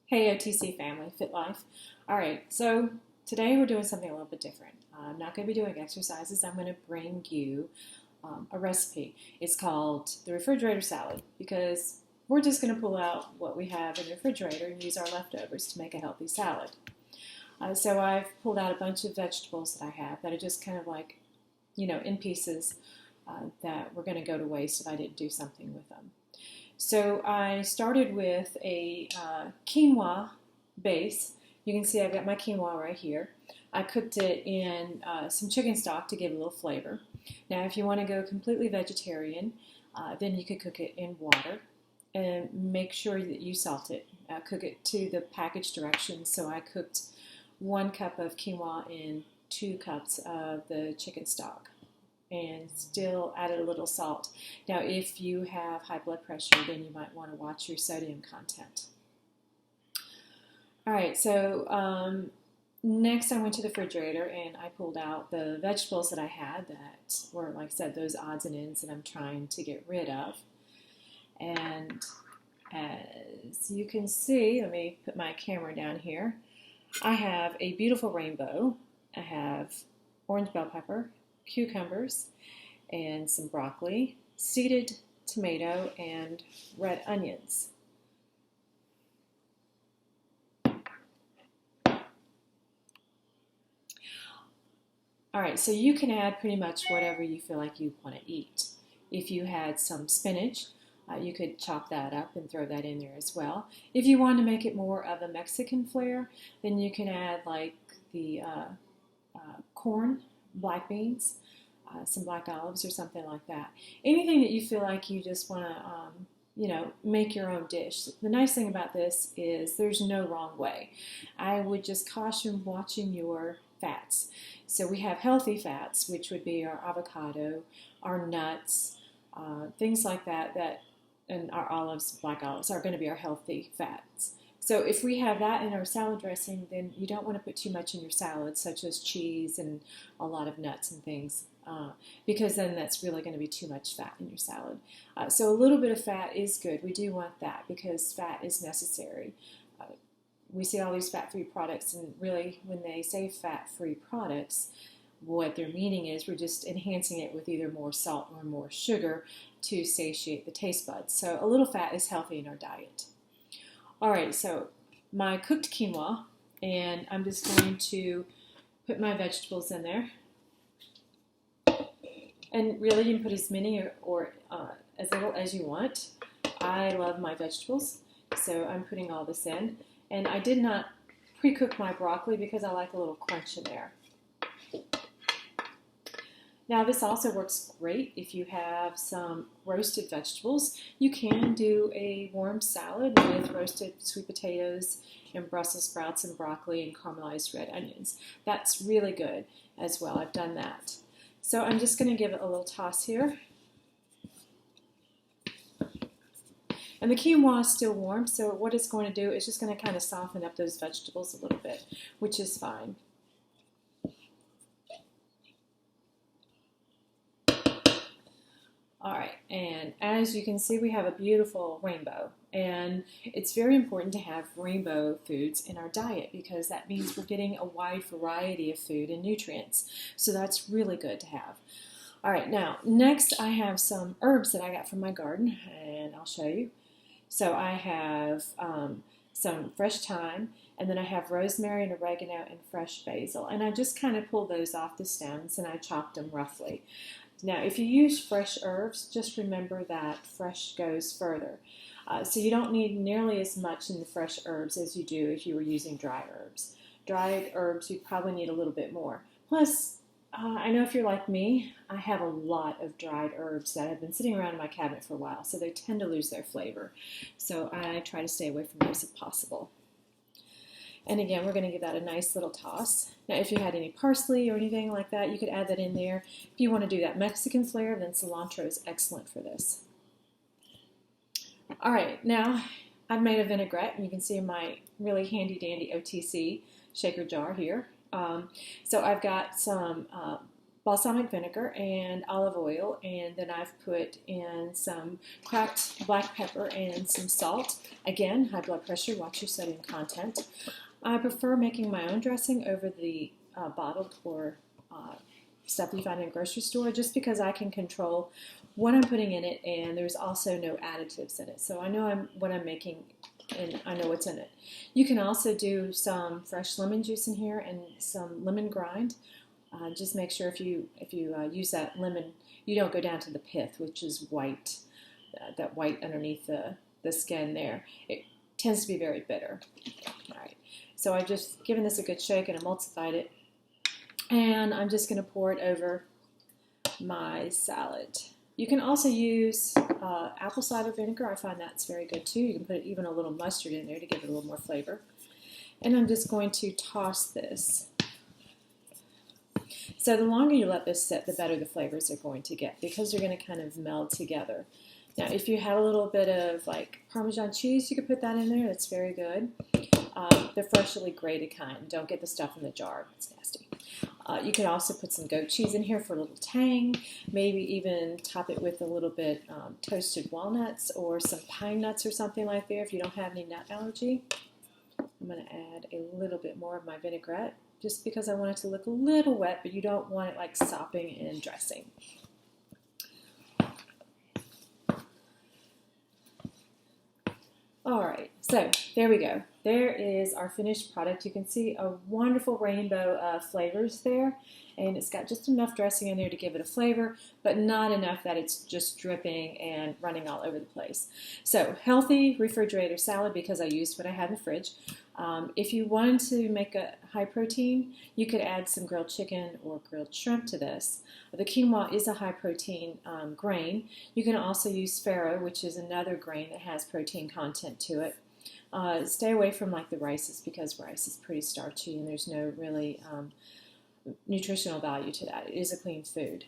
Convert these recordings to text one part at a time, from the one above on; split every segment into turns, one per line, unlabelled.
Hey OTC family, Fit Life. All right, so today we're doing something a little bit different. I'm not going to be doing exercises. I'm going to bring you a recipe. It's called the refrigerator salad because we're just going to pull out what we have in the refrigerator and use our leftovers to make a healthy salad. So I've pulled out a bunch of vegetables that I have that are just kind of like, in pieces that were going to go to waste if I didn't do something with them. So I started with a quinoa base. You can see I've got my quinoa right here. I cooked it in some chicken stock to give a little flavor. Now if you want to go completely vegetarian, then you could cook it in water and make sure that you salt it. Cook it to the package directions. So I cooked 1 cup of quinoa in 2 cups of the chicken stock and still added a little salt. Now, if you have high blood pressure, then you might want to watch your sodium content. All right, so next I went to the refrigerator and I pulled out the vegetables that I had that were, like I said, those odds and ends that I'm trying to get rid of. And as you can see, let me put my camera down here. I have a beautiful rainbow. I have orange bell pepper, cucumbers, and some broccoli, seeded tomato, and red onions. All right, so you can add pretty much whatever you feel like you want to eat. If you had some spinach, you could chop that up and throw that in there as well. If you want to make it more of a Mexican flair, then you can add like the corn, black beans, some black olives or something like that. Anything that you feel like you just want to, make your own dish. The nice thing about this is there's no wrong way. I would just caution watching your fats. So we have healthy fats, which would be our avocado, our nuts, things like that, and our olives, black olives, are going to be our healthy fats. So if we have that in our salad dressing, then you don't want to put too much in your salad, such as cheese and a lot of nuts and things, because then that's really going to be too much fat in your salad. So a little bit of fat is good. We do want that because fat is necessary. We see all these fat-free products, and really when they say fat-free products, what they're meaning is we're just enhancing it with either more salt or more sugar to satiate the taste buds. So a little fat is healthy in our diet. All right, so my cooked quinoa, and I'm just going to put my vegetables in there. And really, you can put as many or as little as you want. I love my vegetables, so I'm putting all this in. And I did not pre-cook my broccoli because I like a little crunch in there. Now this also works great if you have some roasted vegetables. You can do a warm salad with roasted sweet potatoes and Brussels sprouts and broccoli and caramelized red onions. That's really good as well. I've done that. So I'm just going to give it a little toss here. And the quinoa is still warm, so what it's going to do is just going to kind of soften up those vegetables a little bit, which is fine. All right, and as you can see, we have a beautiful rainbow, and it's very important to have rainbow foods in our diet because that means we're getting a wide variety of food and nutrients, so that's really good to have. All right, now, next I have some herbs that I got from my garden, and I'll show you. So I have some fresh thyme, and then I have rosemary and oregano and fresh basil, and I just kind of pulled those off the stems and I chopped them roughly. Now, if you use fresh herbs, just remember that fresh goes further. So you don't need nearly as much in the fresh herbs as you do if you were using dry herbs. Dried herbs, you probably need a little bit more. Plus, I know if you're like me, I have a lot of dried herbs that have been sitting around in my cabinet for a while, so they tend to lose their flavor. So I try to stay away from those if possible. And again, we're going to give that a nice little toss. Now, if you had any parsley or anything like that, you could add that in there. If you want to do that Mexican flair, then cilantro is excellent for this. All right, now I've made a vinaigrette, and you can see my really handy-dandy OTC shaker jar here. So I've got some balsamic vinegar and olive oil, and then I've put in some cracked black pepper and some salt. Again, high blood pressure, watch your sodium content. I prefer making my own dressing over the bottled or stuff you find in a grocery store, just because I can control what I'm putting in it, and there's also no additives in it. So I know what I'm making, and I know what's in it. You can also do some fresh lemon juice in here and some lemon grind. Just make sure if you use that lemon, you don't go down to the pith, which is white, that white underneath the skin there. It tends to be very bitter. All right, so I've just given this a good shake and emulsified it, and I'm just going to pour it over my salad. You can also use apple cider vinegar. I find that's very good too. You can put even a little mustard in there to give it a little more flavor. And I'm just going to toss this. So the longer you let this sit, the better the flavors are going to get, because they're going to kind of meld together. Now, if you have a little bit of like Parmesan cheese, you could put that in there. That's very good. The freshly grated kind. Don't get the stuff in the jar. It's nasty. You can also put some goat cheese in here for a little tang. Maybe even top it with a little bit toasted walnuts or some pine nuts or something like that if you don't have any nut allergy. I'm going to add a little bit more of my vinaigrette, just because I want it to look a little wet, but you don't want it like sopping in dressing. All right, so there we go. There is our finished product. You can see a wonderful rainbow of flavors there, and it's got just enough dressing in there to give it a flavor, but not enough that it's just dripping and running all over the place. So healthy refrigerator salad, because I used what I had in the fridge. If you wanted to make a high protein, you could add some grilled chicken or grilled shrimp to this. The quinoa is a high protein grain. You can also use farro, which is another grain that has protein content to it. Stay away from like the rices, because rice is pretty starchy and there's no really nutritional value to that. It is a clean food.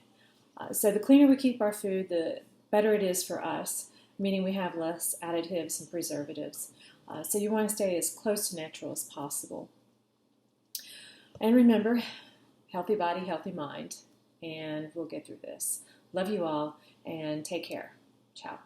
So the cleaner we keep our food, the better it is for us, meaning we have less additives and preservatives. So you want to stay as close to natural as possible. And remember, healthy body, healthy mind, and we'll get through this. Love you all, and take care. Ciao.